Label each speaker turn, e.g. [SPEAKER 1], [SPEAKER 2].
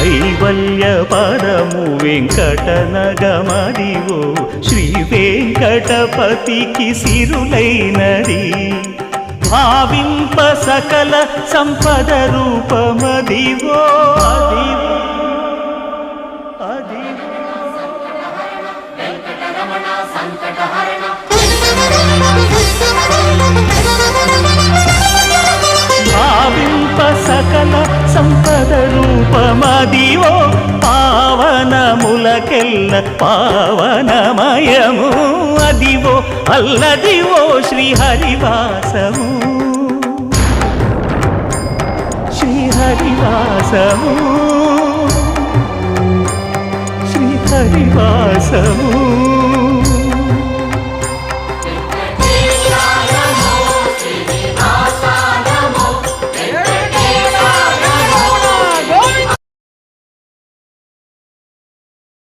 [SPEAKER 1] కైవల్య పదము వెంకటనగమదివో శ్రీ వెంకటపతికి సిరులైనది భావింప సకల సంపద రూపమదివో అదివో అదివో భావింప సకల సంపద రూపమదివో పావనములకెల్ల పావనమయము అదివో అల్లదివో శ్రీహరివాసము శ్రీహరివాసము శ్రీహరివాసము